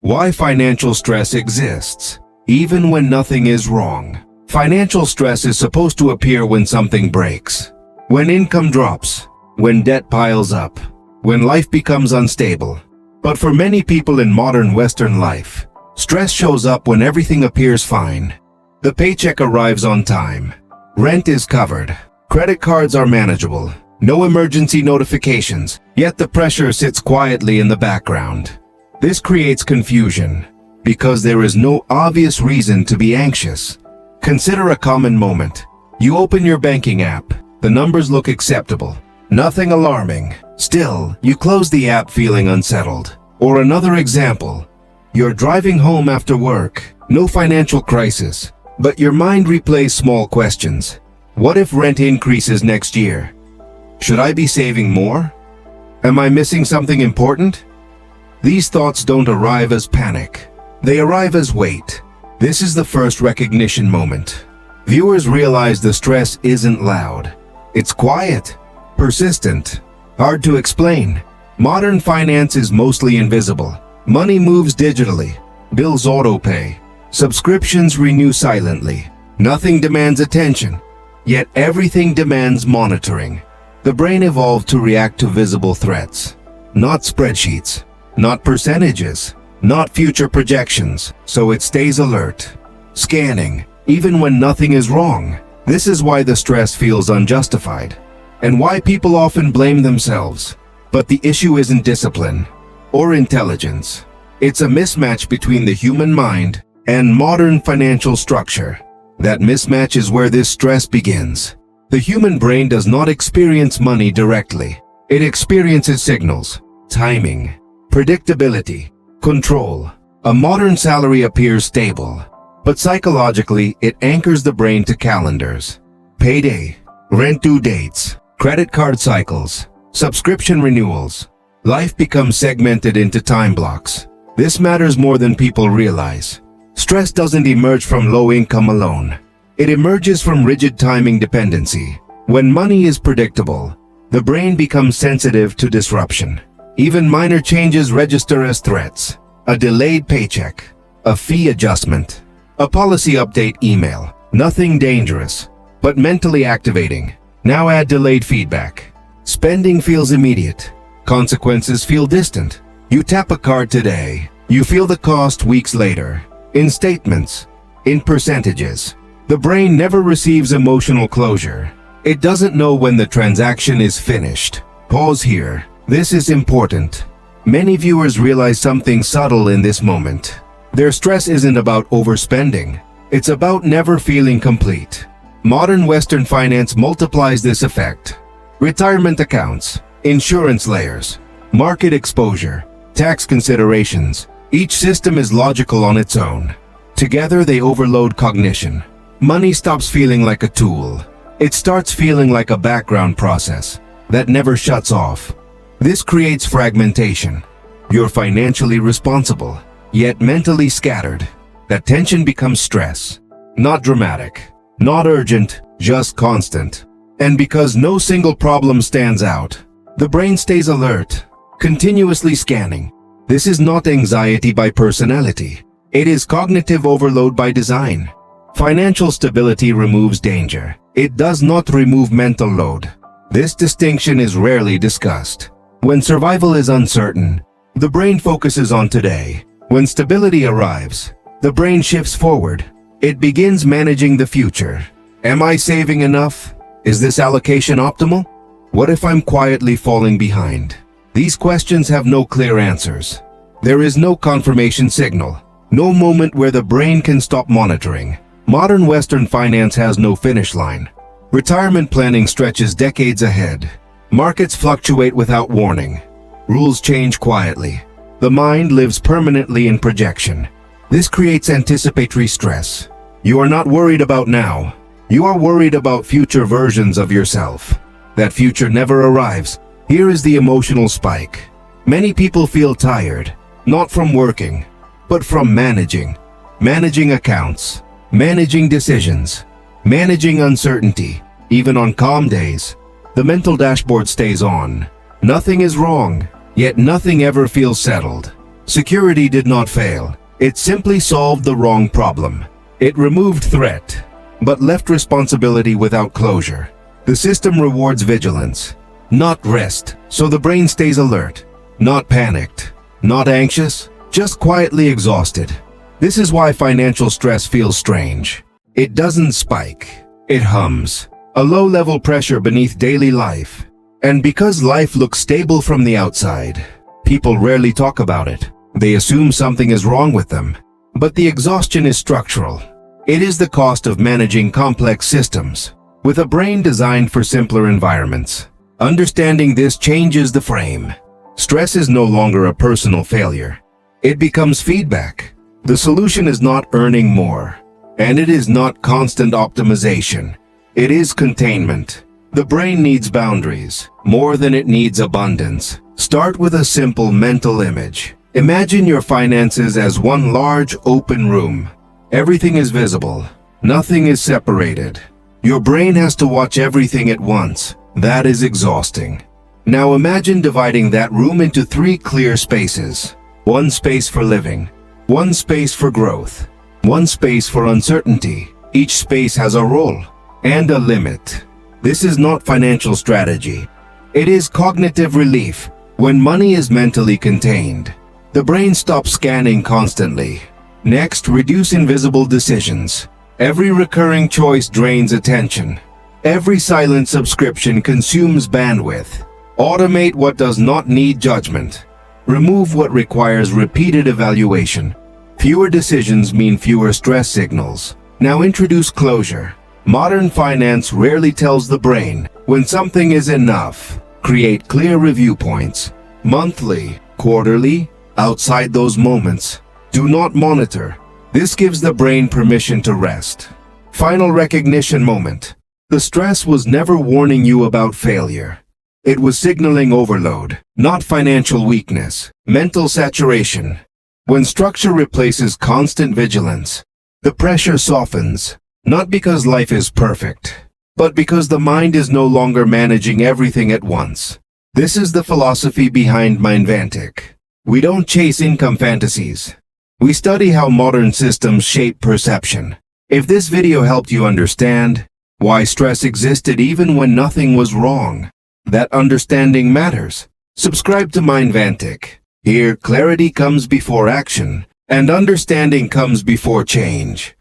Why financial stress exists, even when nothing is wrong. Financial stress is supposed to appear when something breaks, when income drops, when debt piles up, when life becomes unstable. But for many people in modern Western life, stress shows up when everything appears fine. The paycheck arrives on time, rent is covered, credit cards are manageable, no emergency notifications, yet the pressure sits quietly in the background. This creates confusion, because there is no obvious reason to be anxious. Consider a common moment. You open your banking app, the numbers look acceptable, nothing alarming. Still, you close the app feeling unsettled. Or another example, you're driving home after work, no financial crisis, but your mind replays small questions. What if rent increases next year? Should I be saving more? Am I missing something important? These thoughts don't arrive as panic. They arrive as weight. This is the first recognition moment. Viewers realize the stress isn't loud. It's quiet, persistent, hard to explain. Modern finance is mostly invisible. Money moves digitally. Bills autopay. Subscriptions renew silently. Nothing demands attention, yet everything demands monitoring. The brain evolved to react to visible threats, not spreadsheets, not percentages, not future projections, so it stays alert, scanning, even when nothing is wrong. This is why the stress feels unjustified, and why people often blame themselves. But the issue isn't discipline or intelligence. It's a mismatch between the human mind and modern financial structure. That mismatch is where this stress begins. The human brain does not experience money directly. It experiences signals, timing, predictability, control. A modern salary appears stable, but psychologically it anchors the brain to calendars, payday, rent due dates, credit card cycles, subscription renewals. Life becomes segmented into time blocks. This matters more than people realize. Stress doesn't emerge from low income alone. It emerges from rigid timing dependency. When money is predictable, the brain becomes sensitive to disruption. Even minor changes register as threats. A delayed paycheck, a fee adjustment, a policy update email. Nothing dangerous, but mentally activating. Now add delayed feedback. Spending feels immediate. Consequences feel distant. You tap a card today. You feel the cost weeks later. In statements, in percentages. The brain never receives emotional closure. It doesn't know when the transaction is finished. Pause here. This is important. Many viewers realize something subtle in this moment. Their stress isn't about overspending. It's about never feeling complete. Modern Western finance multiplies this effect. Retirement accounts, insurance layers, market exposure, tax considerations. Each system is logical on its own. Together they overload cognition. Money stops feeling like a tool. It starts feeling like a background process that never shuts off. This creates fragmentation. You're financially responsible, yet mentally scattered. That tension becomes stress. Not dramatic, not urgent, just constant. And because no single problem stands out, the brain stays alert, continuously scanning. This is not anxiety by personality. It is cognitive overload by design. Financial stability removes danger. It does not remove mental load. This distinction is rarely discussed. When survival is uncertain, the brain focuses on today. When stability arrives, the brain shifts forward. It begins managing the future. Am I saving enough? Is this allocation optimal? What if I'm quietly falling behind? These questions have no clear answers. There is no confirmation signal, no moment where the brain can stop monitoring. Modern Western finance has no finish line. Retirement planning stretches decades ahead. Markets fluctuate without warning. Rules change quietly. The mind lives permanently in projection. This creates anticipatory stress. You are not worried about now. You are worried about future versions of yourself. That future never arrives. Here is the emotional spike. Many people feel tired, not from working, but from managing. Managing accounts, managing decisions, managing uncertainty. Even on calm days, the mental dashboard stays on. Nothing is wrong, yet nothing ever feels settled. Security did not fail. It simply solved the wrong problem. It removed threat, but left responsibility without closure. The system rewards vigilance, not rest, so the brain stays alert, not panicked, not anxious, just quietly exhausted. This is why financial stress feels strange. It doesn't spike, it hums, a low-level pressure beneath daily life. And because life looks stable from the outside, people rarely talk about it. They assume something is wrong with them. But the exhaustion is structural. It is the cost of managing complex systems, with a brain designed for simpler environments. Understanding this changes the frame. Stress is no longer a personal failure. It becomes feedback. The solution is not earning more, and it is not constant optimization. It is containment. The brain needs boundaries, more than it needs abundance. Start with a simple mental image. Imagine your finances as one large open room. Everything is visible. Nothing is separated. Your brain has to watch everything at once. That is exhausting. Now imagine dividing that room into 3 clear spaces. One space for living, one space for growth, one space for uncertainty. Each space has a role and a limit. This is not financial strategy. It is cognitive relief. When money is mentally contained, the brain stops scanning constantly. Next, reduce invisible decisions. Every recurring choice drains attention. Every silent subscription consumes bandwidth. Automate what does not need judgment. Remove what requires repeated evaluation. Fewer decisions mean fewer stress signals. Now introduce closure. Modern finance rarely tells the brain when something is enough. Create clear review points. Monthly, quarterly, outside those moments. Do not monitor. This gives the brain permission to rest. Final recognition moment. The stress was never warning you about failure. It was signaling overload, not financial weakness, mental saturation. When structure replaces constant vigilance, the pressure softens, not because life is perfect, but because the mind is no longer managing everything at once. This is the philosophy behind Mindvantic. We don't chase income fantasies. We study how modern systems shape perception. If this video helped you understand why stress existed even when nothing was wrong, that understanding matters. Subscribe to Mindvantic. Here, clarity comes before action, and understanding comes before change.